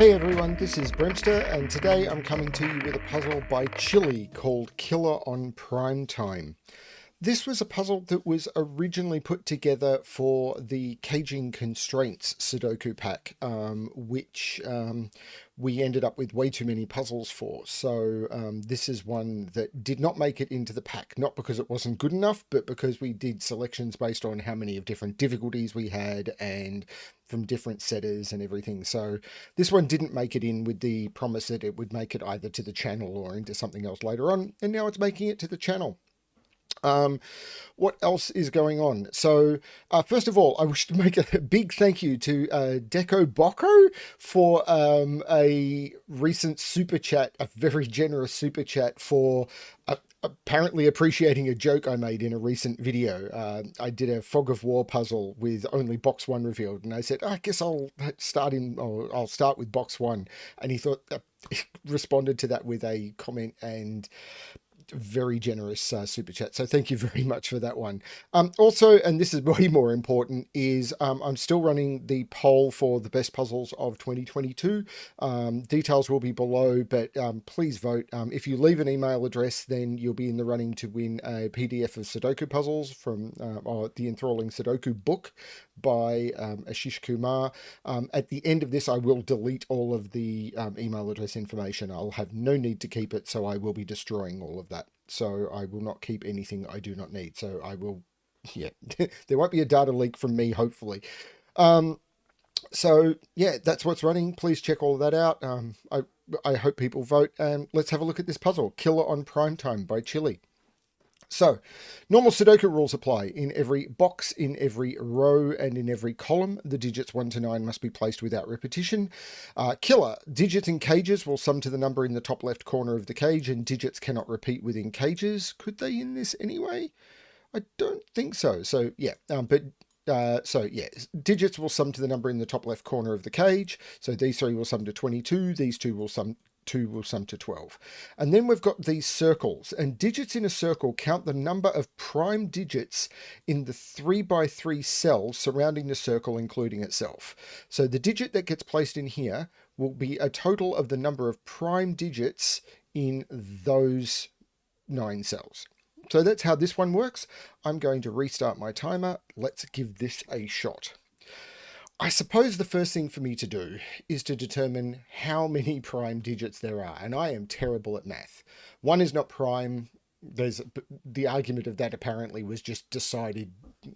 Hey everyone, this is Bremster, and today I'm coming to you with a puzzle by Chili called Killer on Primetime. This was a puzzle that was originally put together for the Caging Constraints Sudoku pack, which we ended up with way too many puzzles for. So this is one that did not make it into the pack, not because it wasn't good enough, but because we did selections based on how many of different difficulties we had and from different setters and everything. So this one didn't make it in with the promise that it would make it either to the channel or into something else later on, and now it's making it to the channel. What else is going on? So, first of all, I wish to make a big thank you to Deco Bocco for a recent super chat, a very generous super chat for apparently appreciating a joke I made in a recent video. I did a Fog of War puzzle with only box one revealed, and I said, I guess I'll start with box one. And he thought, responded to that with a comment and very generous super chat, so thank you very much for that one. Also, and this is way more important, is I'm still running the poll for the best puzzles of 2022. Details will be below, but please vote. If you leave an email address, then you'll be in the running to win a PDF of Sudoku puzzles from the Enthralling Sudoku book by Ashish Kumar. At the end of this, I will delete all of the email address information. I'll have no need to keep it, so I will be destroying all of that. So I will not keep anything I do not need. So I will, yeah, there won't be a data leak from me, hopefully. So yeah, that's what's running. Please check all of that out. I hope people vote, and let's have a look at this puzzle, Killer on Primetime by Chili. So, normal Sudoku rules apply. In every box, in every row, and in every column, the digits 1 to 9 must be placed without repetition. Killer, digits in cages will sum to the number in the top left corner of the cage, and digits cannot repeat within cages. Could they in this anyway? I don't think so. So, yeah, digits will sum to the number in the top left corner of the cage. So these three will sum to 22, these two will sum to 12. And then we've got these circles, and digits in a circle count the number of prime digits in the 3x3 cells surrounding the circle, including itself. So the digit that gets placed in here will be a total of the number of prime digits in those 9 cells. So that's how this one works. I'm going to restart my timer. Let's give this a shot. I suppose the first thing for me to do is to determine how many prime digits there are, and I am terrible at math. 1 is not prime. The argument of that apparently was just decided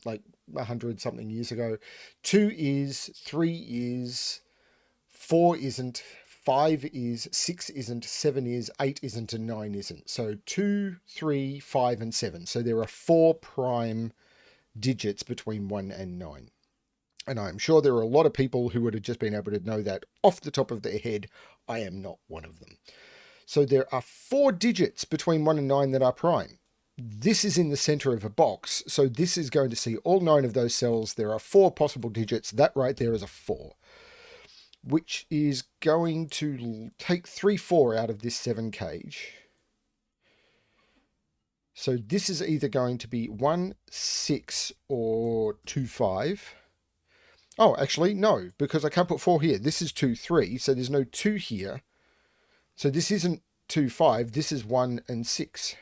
like 100 something years ago. 2 is, 3 is, 4 isn't, 5 is, 6 isn't, 7 is, 8 isn't, and 9 isn't. So 2, 3, 5, and 7. So there are 4 prime digits between 1 and 9. And I'm sure there are a lot of people who would have just been able to know that off the top of their head. I am not one of them. So there are 4 digits between 1 and 9 that are prime. This is in the center of a box, so this is going to see all 9 of those cells. There are 4 possible digits. That right there is a 4, which is going to take 3, 4 out of this 7 cage. So this is either going to be 1, 6, or 2, 5. Oh, actually, no, because I can't put 4 here. This is 2, 3, so there's no 2 here. So this isn't 2, 5. This is 1 and 6.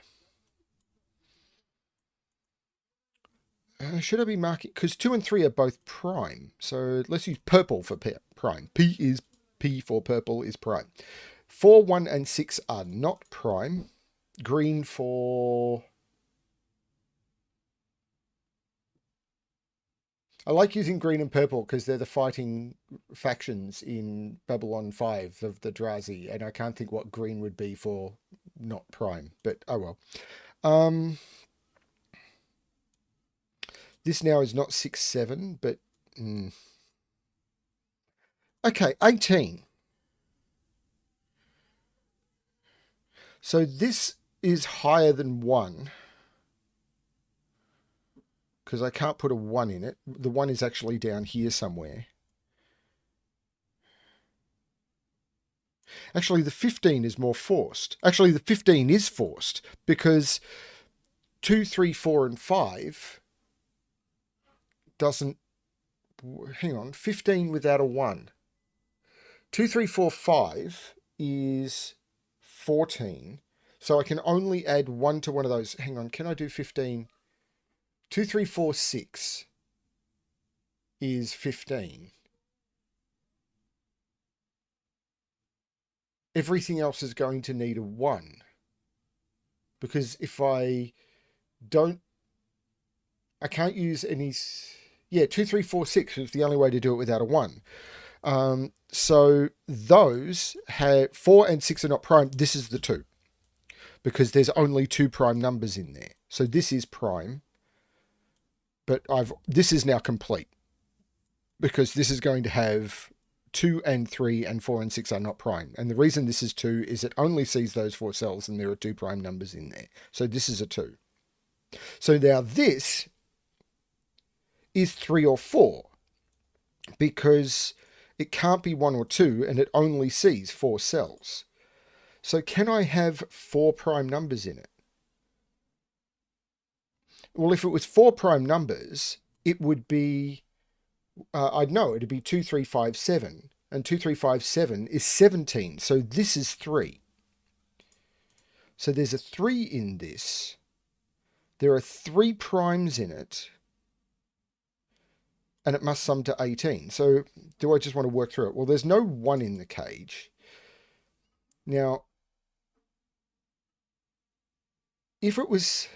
Should I be marking? Because 2 and 3 are both prime. So let's use purple for prime. P for purple is prime. 4, 1, and 6 are not prime. Green for... I like using green and purple because they're the fighting factions in Babylon 5 of the Drazi, and I can't think what green would be for not prime, but oh well. This now is not 6, 7, but... Okay, 18. So this is higher than 1. Because I can't put a 1 in it. The 1 is actually down here somewhere. Actually, the 15 is more forced. Actually, the 15 is forced because 2, 3, 4, and 5 doesn't... Hang on, 15 without a 1. 2, 3, 4, 5 is 14. So I can only add 1 to one of those. Hang on, can I do 15? 2, 3, 4, 6 is 15. Everything else is going to need a 1. Because if I don't... I can't use any... Yeah, 2, 3, 4, 6 is the only way to do it without a 1. So those have 4 and 6 are not prime. This is the 2 because there's only 2 prime numbers in there. So this is prime, but this is now complete because this is going to have 2 and 3 and 4 and 6 are not prime. And the reason this is 2 is it only sees those 4 cells and there are 2 prime numbers in there. So this is a 2. So now this is 3 or 4 because it can't be 1 or 2 and it only sees 4 cells. So can I have 4 prime numbers in it? Well, if it was 4 prime numbers, it would be, I'd know, it'd be 2, 3, 5, 7. And 2, 3, 5, 7 is 17. So this is 3. So there's a 3 in this. There are 3 primes in it. And it must sum to 18. So do I just want to work through it? Well, there's no 1 in the cage. Now, if it was...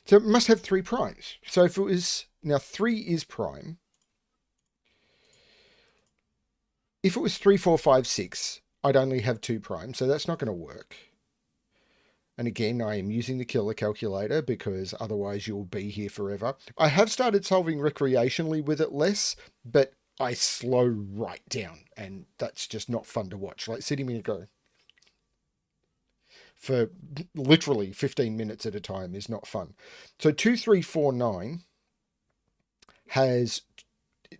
So it must have 3 primes. So if it was... Now, 3 is prime. If it was 3, 4, 5, 6, I'd only have 2 primes. So that's not going to work. And again, I am using the killer calculator because otherwise you'll be here forever. I have started solving recreationally with it less, but I slow right down. And that's just not fun to watch. Like sitting here go for literally 15 minutes at a time is not fun. So 2, 3, 4, 9 has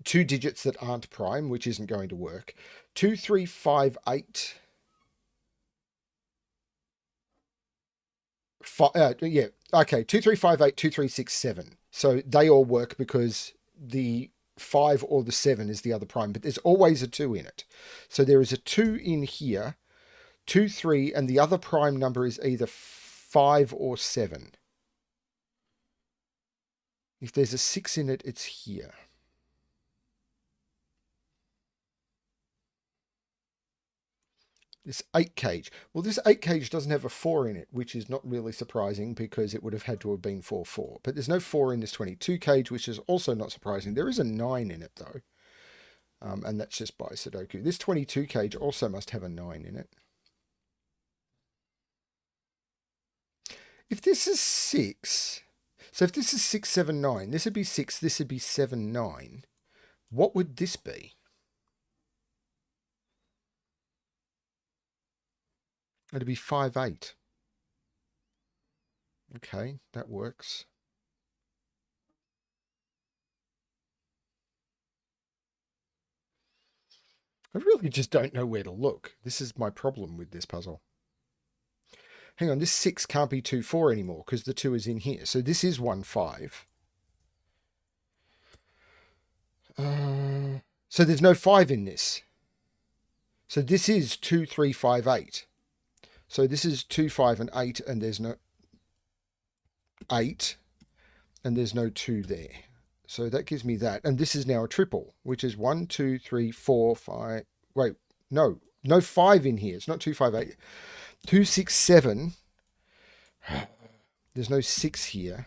2 digits that aren't prime, which isn't going to work. 2, 3, 5, 8... yeah, okay, 2, 3, 5, 8, 2, 3, 6, 7. So they all work because the 5 or the 7 is the other prime, but there's always a 2 in it. So there is a 2 in here, 2, 3, and the other prime number is either 5 or 7. If there's a 6 in it, it's here. This 8 cage. Well, this 8 cage doesn't have a 4 in it, which is not really surprising because it would have had to have been 4, 4. But there's no 4 in this 22 cage, which is also not surprising. There is a 9 in it, though. And that's just by Sudoku. This 22 cage also must have a 9 in it. If this is 6, so if this is 6, 7, 9, this would be 6, this would be 7, 9. What would this be? It'd be 5, 8. Okay, that works. I really just don't know where to look. This is my problem with this puzzle. Hang on, this 6 can't be 2, 4 anymore because the 2 is in here. So this is 1, 5. So there's no 5 in this. So this is 2, 3, 5, 8. So this is 2, 5, and 8, and there's no 8, and there's no 2 there. So that gives me that. And this is now a triple, which is 1, 2, 3, 4, 5. Wait, no 5 in here. It's not 2, 5, 8. 2, 6, 7. There's no 6 here.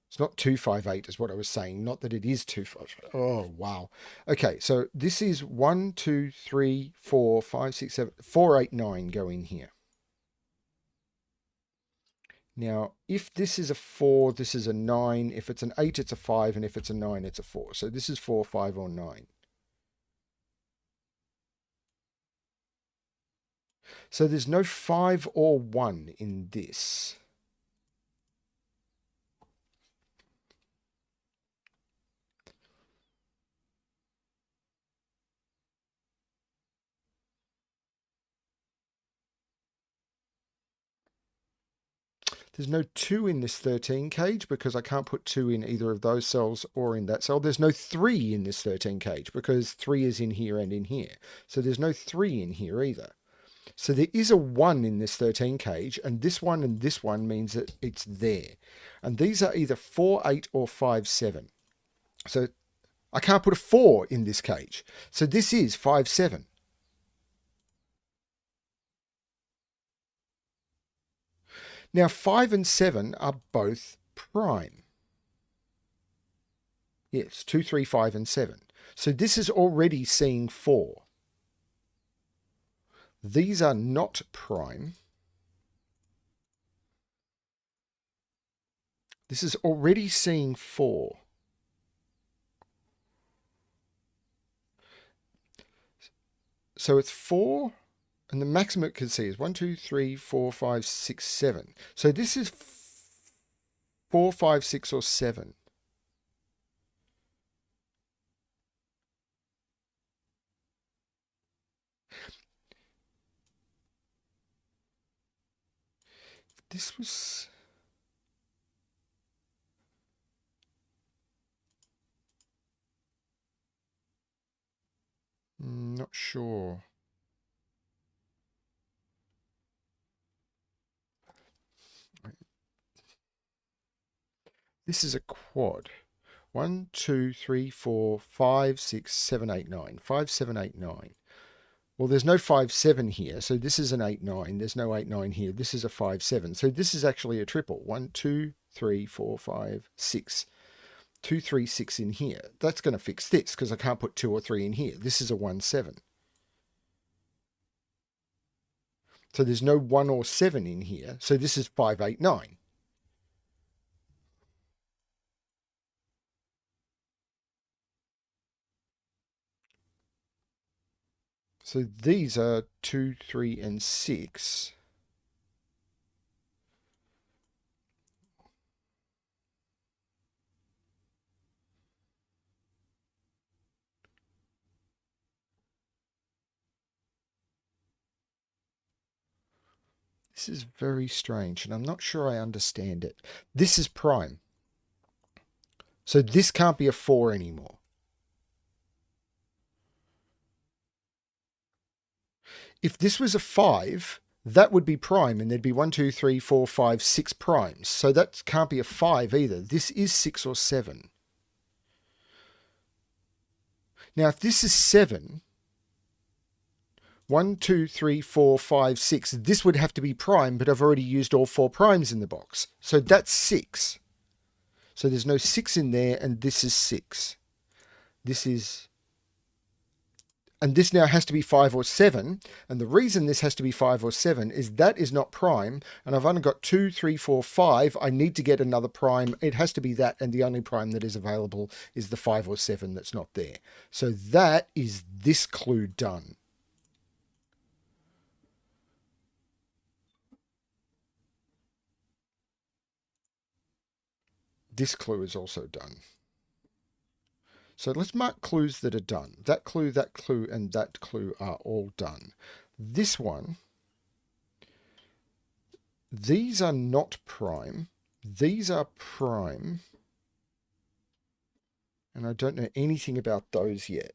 It's not 2, 5, 8 is what I was saying. Not that it is 2, 5. Oh, wow. Okay, so this is 1, 2, 3, 4, 5, 6, 7. 4, 8, 9 go in here. Now, if this is a 4, this is a 9. If it's an 8, it's a 5. And if it's a 9, it's a 4. So this is 4, 5, or 9. So there's no 5 or 1 in this. There's no 2 in this 13 cage because I can't put 2 in either of those cells or in that cell. There's no 3 in this 13 cage because 3 is in here and in here. So there's no 3 in here either. So there is a 1 in this 13 cage, and this one means that it's there. And these are either 4, 8 or 5, 7. So I can't put a 4 in this cage. So this is 5, 7. Now 5 and 7 are both prime. Yes, 2, 3, 5 and 7. So this is already seeing 4. These are not prime. This is already seeing 4. So it's 4, and the maximum it can see is 1, 2, 3, 4, 5, 6, 7. So this is 4, 5, 6, or 7. This was... not sure. This is a quad. 1, 2, 3, 4, 5, 6, 7, 8, 9. 5, 7, 8, 9. Well, there's no 5, 7 here, so this is an 8, 9. There's no 8, 9 here. This is a 5, 7. So this is actually a triple. 1, 2, 3, 4, 5, 6. 2, 3, 6 in here. That's going to fix this because I can't put 2 or 3 in here. This is a 1, 7. So there's no 1 or 7 in here. So this is 5, 8, 9. So these are 2, 3, and 6. This is very strange, and I'm not sure I understand it. This is prime. So this can't be a 4 anymore. If this was a 5, that would be prime, and there'd be 1, 2, 3, 4, 5, 6 primes. So that can't be a 5 either. This is 6 or 7. Now, if this is 7, 1, 2, 3, 4, 5, 6, this would have to be prime, but I've already used all 4 primes in the box. So that's 6. So there's no 6 in there, and this is 6. This is... And this now has to be 5 or 7. And the reason this has to be 5 or 7 is that is not prime. And I've only got 2, 3, 4, 5. I need to get another prime. It has to be that. And the only prime that is available is the 5 or 7 that's not there. So that is this clue done. This clue is also done. So let's mark clues that are done. That clue, and that clue are all done. This one, these are not prime. These are prime. And I don't know anything about those yet.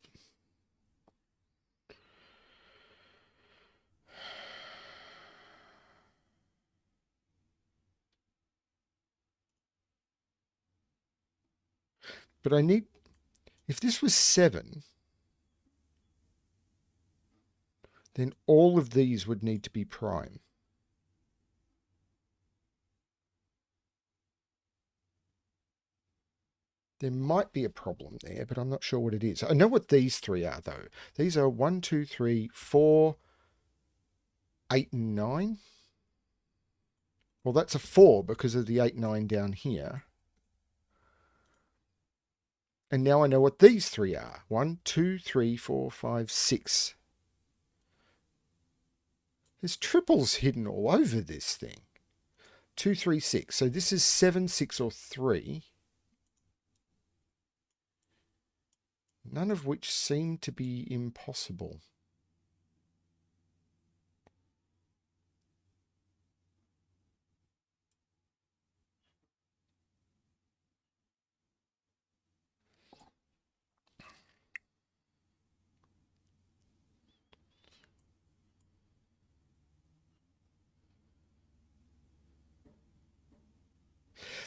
But I need... If this was 7, then all of these would need to be prime. There might be a problem there, but I'm not sure what it is. I know what these 3 are, though. These are 1, 2, 3, 4, 8, and 9. Well, that's a 4 because of the 8, 9 down here. And now I know what these 3 are. 1, 2, 3, 4, 5, 6. There's triples hidden all over this thing. 2, 3, 6. So this is 7, 6, or 3. None of which seem to be impossible.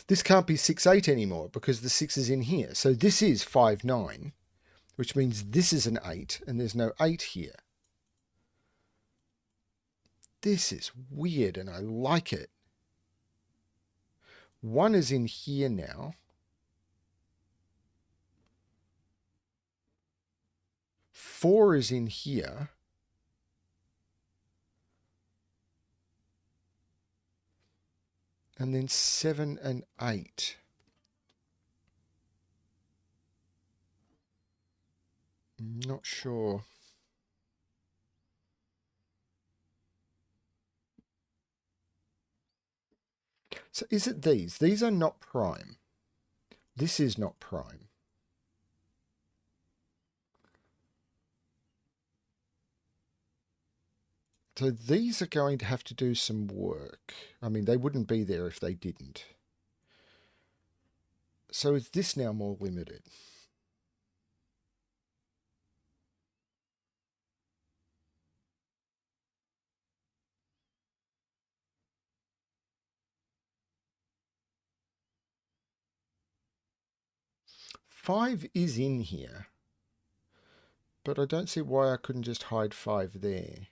This can't be 6, 8 anymore because the 6 is in here. So this is 5, 9, which means this is an 8 and there's no 8 here. This is weird and I like it. 1 is in here now. 4 is in here. And then 7 and 8. I'm not sure. So is it these? These are not prime. This is not prime. So these are going to have to do some work. I mean, they wouldn't be there if they didn't. So is this now more limited? Five is in here, but I don't see why I couldn't just hide 5 there.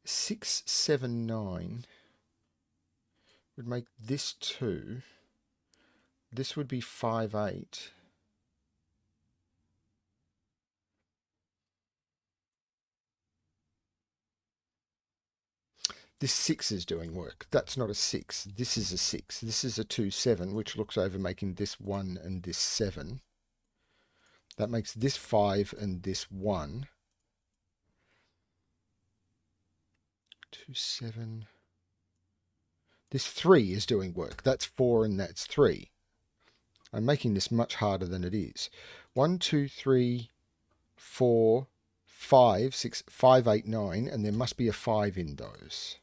6, 7, 9 would make this 2. This would be 5, 8. This 6 is doing work. That's not a 6. This is a 6. This is a 2, 7, which looks over making this 1 and this 7. That makes this 5 and this 1. 2, 7. This 3 is doing work. That's 4 and that's 3. I'm making this much harder than it is. 1, 2, 3, 4, 5, 6, 5, 8, 9, and there must be a 5 in those.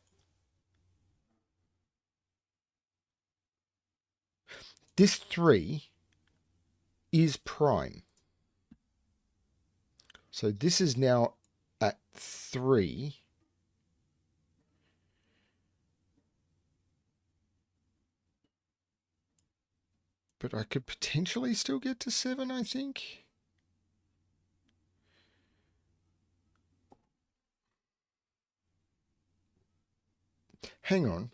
This 3 is prime. So this is now at 3. But I could potentially still get to 7, I think. Hang on.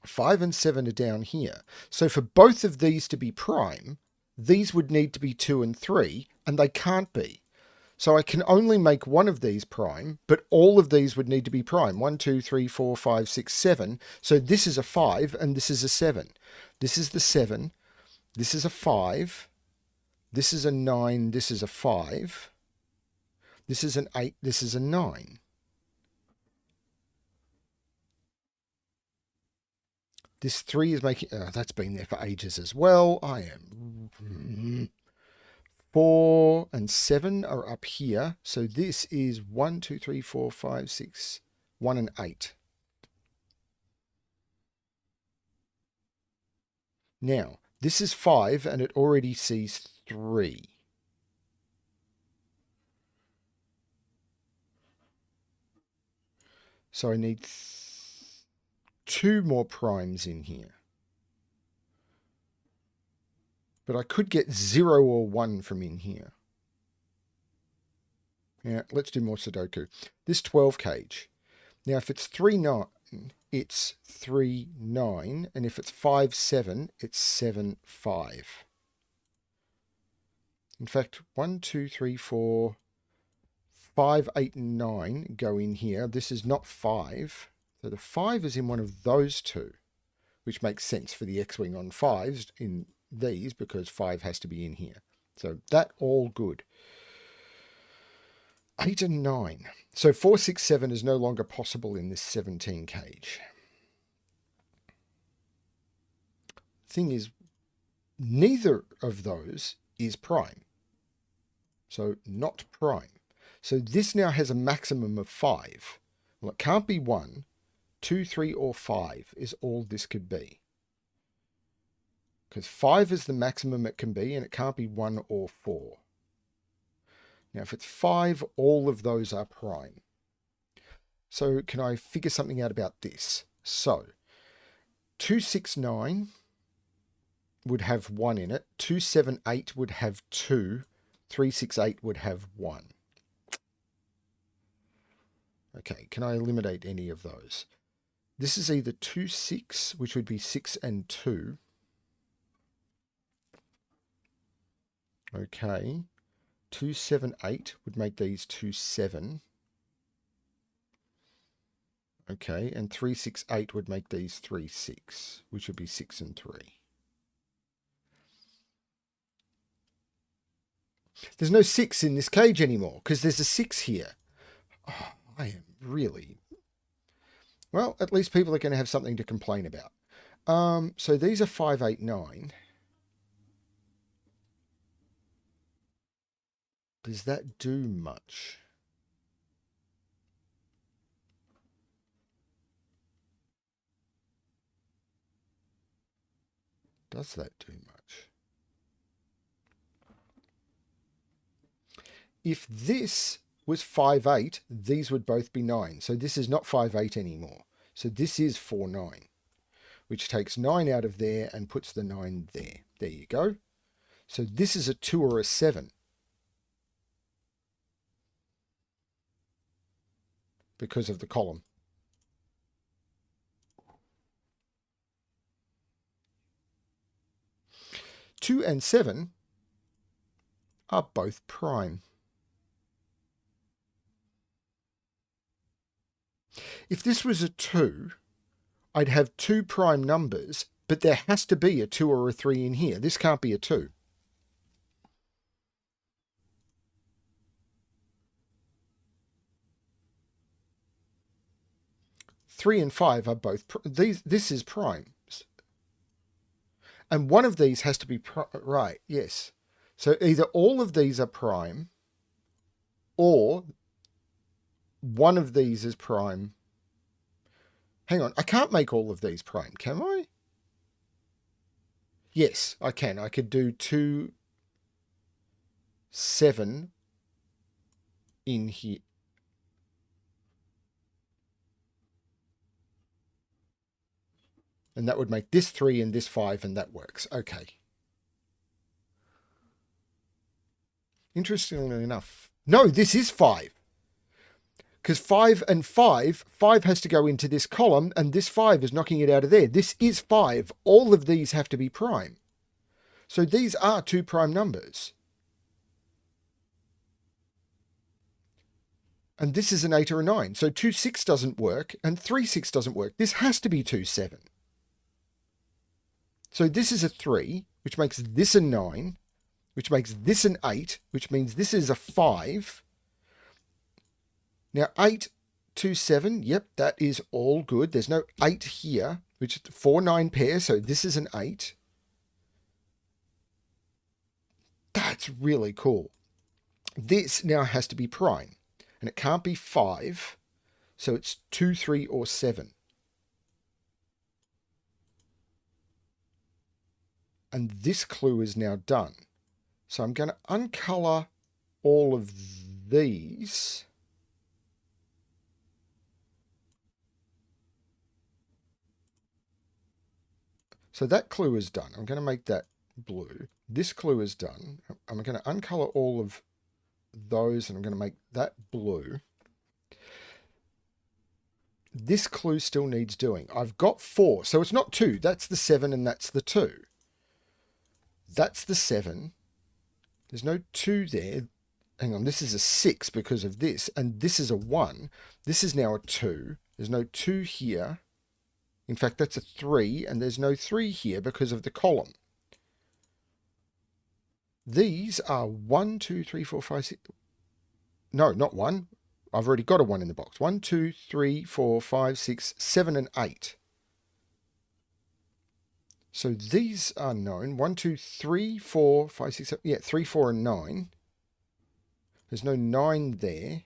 5 and 7 are down here. So for both of these to be prime, these would need to be 2 and 3, and they can't be. So I can only make one of these prime, but all of these would need to be prime. 1, 2, 3, 4, 5, 6, 7. So this is a 5 and this is a 7. This is the 7. This is a 5. This is a 9. This is a 5. This is an 8. This is a 9. This 3 is making... that's been there for ages as well. I am... 4 and 7 are up here. So this is 1, 2, 3, 4, 5, 6, 1 and 8. Now, this is 5 and it already sees 3. So I need 2 more primes in here. But I could get 0 or 1 from in here. Yeah, let's do more Sudoku. This 12 cage. Now, if it's 3, 9, it's 3, 9. And if it's 5, 7, it's 7, 5. In fact, 1, 2, 3, 4, 5, 8, and 9 go in here. This is not 5. So the 5 is in one of those two, which makes sense for the X-Wing on 5s in these because 5 has to be in here. So that all good. 8 and 9. So 4, 6, 7 is no longer possible in this 17 cage. Thing is, neither of those is prime. So not prime. So this now has a maximum of 5. Well, it can't be 1, 2, 3, or 5 is all this could be. Because 5 is the maximum it can be, and it can't be 1 or 4. Now, if it's 5, all of those are prime. So can I figure something out about this? So 2, 6, 9 would have 1 in it. 278 would have 2. 368 would have 1. Okay, can I eliminate any of those? This is either 2, 6, which would be 6 and 2. Okay. 2, 7, 8 would make these 2, 7. Okay, and 3, 6, 8 would make these 3, 6, which would be 6 and 3. There's no 6 in this cage anymore because there's a 6 here. Oh, I am really... Well, at least people are going to have something to complain about. So these are 5, 8, 9. Does that do much? Does that do much? If this was 5, 8, these would both be 9. So this is not 5, 8 anymore. So this is 4, 9, which takes 9 out of there and puts the 9 there. There you go. So this is a 2 or a 7. Because of the column. Two and 7 are both prime. If this was a 2, I'd have 2 prime numbers, but there has to be a 2 or a 3 in here. This can't be a 2. Three and 5 are both this is prime. And one of these has to be right, yes. So either all of these are prime or one of these is prime. Hang on, I can't make all of these prime, can I? Yes, I can. I could do 2, 7 in here. And that would make this 3 and this 5, and that works. Okay. Interestingly enough. No, this is 5. Because 5 and 5 has to go into this column, and this 5 is knocking it out of there. This is 5. All of these have to be prime. So these are 2 prime numbers. And this is an 8 or a 9. So 2, 6 doesn't work, and 3, 6 doesn't work. This has to be 2, 7. So this is a 3, which makes this a 9, which makes this an 8, which means this is a 5. Now 8, 2, 7, yep, that is all good. There's no 8 here, which is 4, 9 pair, so this is an 8. That's really cool. This now has to be prime, and it can't be 5, so it's 2, 3, or 7. And this clue is now done. So I'm going to uncolor all of these. So that clue is done. I'm going to make that blue. This clue is done. I'm going to uncolor all of those, and I'm going to make that blue. This clue still needs doing. I've got 4, so it's not 2. That's the 7 and that's the 2. That's the 7. There's no 2 there. Hang on, this is a 6 because of this, and this is a 1. This is now a 2. There's no 2 here. In fact, that's a 3, and there's no 3 here because of the column. These are 1, 2, 3, 4, 5, 6. No, not 1. I've already got a 1 in the box. 1, 2, 3, 4, 5, 6, 7, and 8. So these are known. 1, 2, 3, 4, 5, 6, 7. Yeah, 3, 4, and 9. There's no 9 there.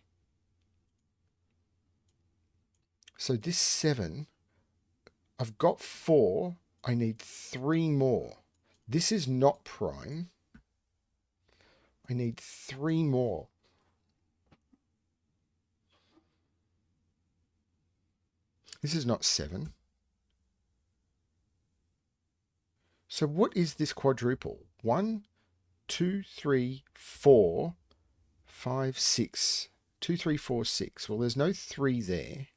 So this 7, I've got 4. I need 3 more. This is not prime. I need 3 more. This is not 7. So what is this quadruple? 1, 2, 3, 4, 5, 6. 2, 3, 4, 6. Well, there's no 3 there.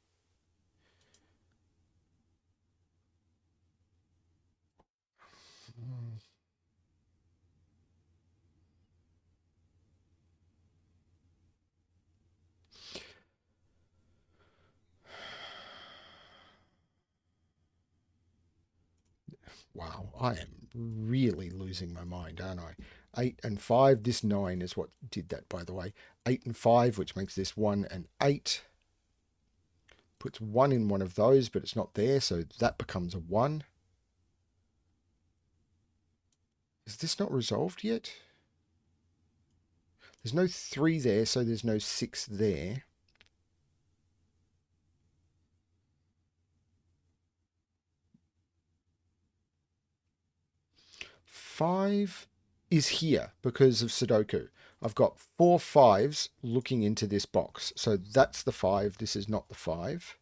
Wow, I am really losing my mind, aren't I? 8 and 5. This 9 is what did that, by the way. 8 and 5, which makes this 1 and 8. Puts 1 in one of those, but it's not there, so that becomes a 1. Is this not resolved yet? There's no 3 there, so there's no 6 there. Five is here because of Sudoku. I've got 4 5s looking into this box. So that's the 5. This is not the 5.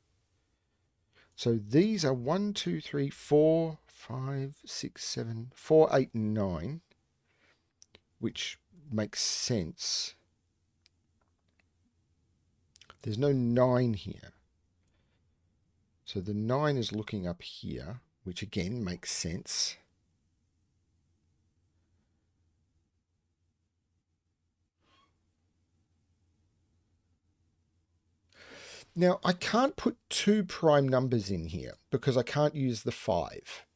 So these are 1, 2, 3, 4, 5, 6, 7, 4, 8, and 9, which makes sense. There's no 9 here. So the 9 is looking up here, which again makes sense. Now, I can't put 2 prime numbers in here because I can't use the 5.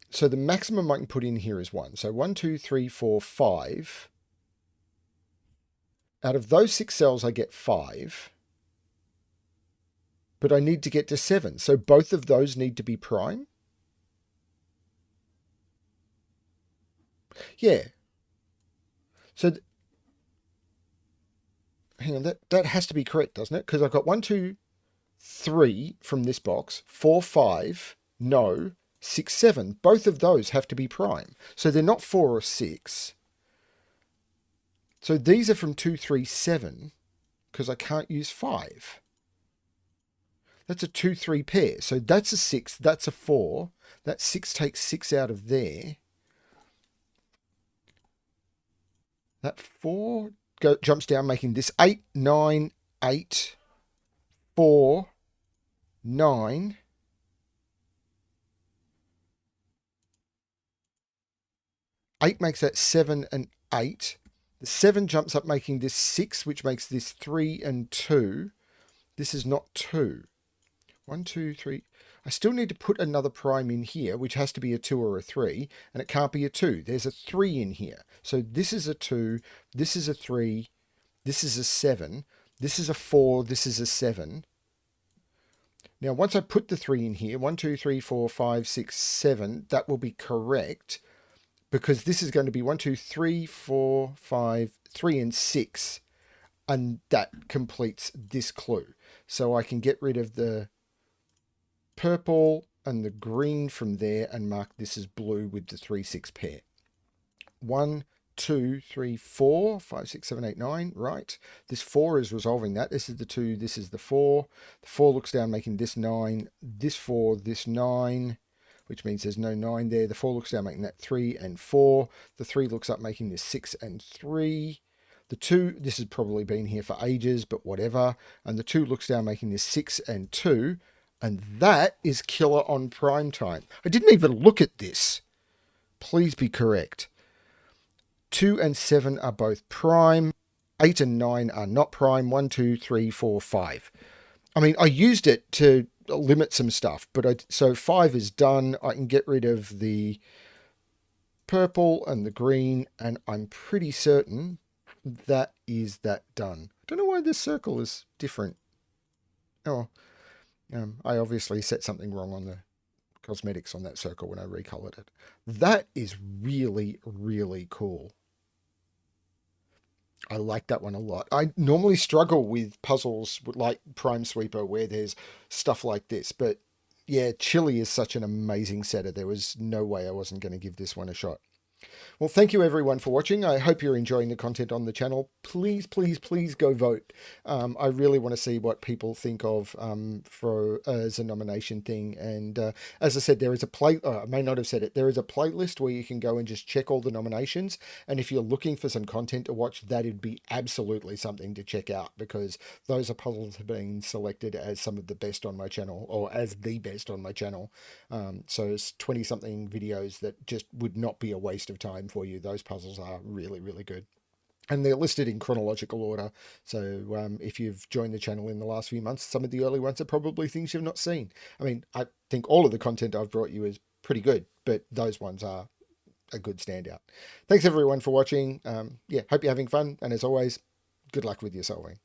So the maximum I can put in here is 1. So 1, 2, 3, 4, 5. Out of those 6 cells, I get 5. But I need to get to 7. So both of those need to be prime. Yeah. So hang on, that has to be correct, doesn't it? Because I've got 1, 2, 3 from this box, 4, 5, no, 6, 7. Both of those have to be prime. So they're not 4 or 6. So these are from 2, 3, 7 because I can't use 5. That's a 2, 3 pair. So that's a 6, that's a 4. That 6 takes 6 out of there. That 4 jumps down, making this 8, 9, 8, 4, 9. 8 makes that 7 and 8. The 7 jumps up, making this 6, which makes this 3 and 2. This is not 2. 1, 2, 3. I still need to put another prime in here, which has to be a 2 or a 3, and it can't be a 2. There's a 3 in here. So this is a 2, this is a 3, this is a 7, this is a 4, this is a 7. Now, once I put the 3 in here, 1, 2, 3, 4, 5, 6, 7, that will be correct because this is going to be 1, 2, 3, 4, 5, 3, and 6. And that completes this clue. So I can get rid of the purple and the green from there and mark this as blue with the 3, 6 pair. 1, 2, 3, 4, 5, 6, 7, 8, 9. Right. This 4 is resolving that. This is the 2. This is the 4. The 4 looks down, making this 9. This 4, this 9, which means there's no 9 there. The 4 looks down, making that 3 and 4. The 3 looks up, making this 6 and 3. The 2, this has probably been here for ages, but whatever. And the 2 looks down, making this 6 and 2. And that is Killer on Primetime. I didn't even look at this. Please be correct. 2 and 7 are both prime. 8 and 9 are not prime. 1, 2, 3, 4, 5. I mean, I used it to limit some stuff, but so 5 is done. I can get rid of the purple and the green, and I'm pretty certain that is that done. I don't know why this circle is different. Oh, I obviously set something wrong on the cosmetics on that circle when I recolored it. That is really, really cool. I like that one a lot. I normally struggle with puzzles like Primesweeper where there's stuff like this, but yeah, Chili is such an amazing setter. There was no way I wasn't going to give this one a shot. Well, thank you everyone for watching. I hope you're enjoying the content on the channel. Please, please, please go vote. I really want to see what people think of for as a nomination thing. And as I said, there is a I may not have said it. There is a playlist where you can go and just check all the nominations. And if you're looking for some content to watch, that'd be absolutely something to check out, because those are puzzles have been selected as some of the best on my channel, or as the best on my channel. So it's 20 something videos that just would not be a waste of time for you. Those puzzles are really, really good. And they're listed in chronological order. So if you've joined the channel in the last few months, some of the early ones are probably things you've not seen. I mean, I think all of the content I've brought you is pretty good, but those ones are a good standout. Thanks everyone for watching. Yeah, hope you're having fun. And as always, good luck with your solving.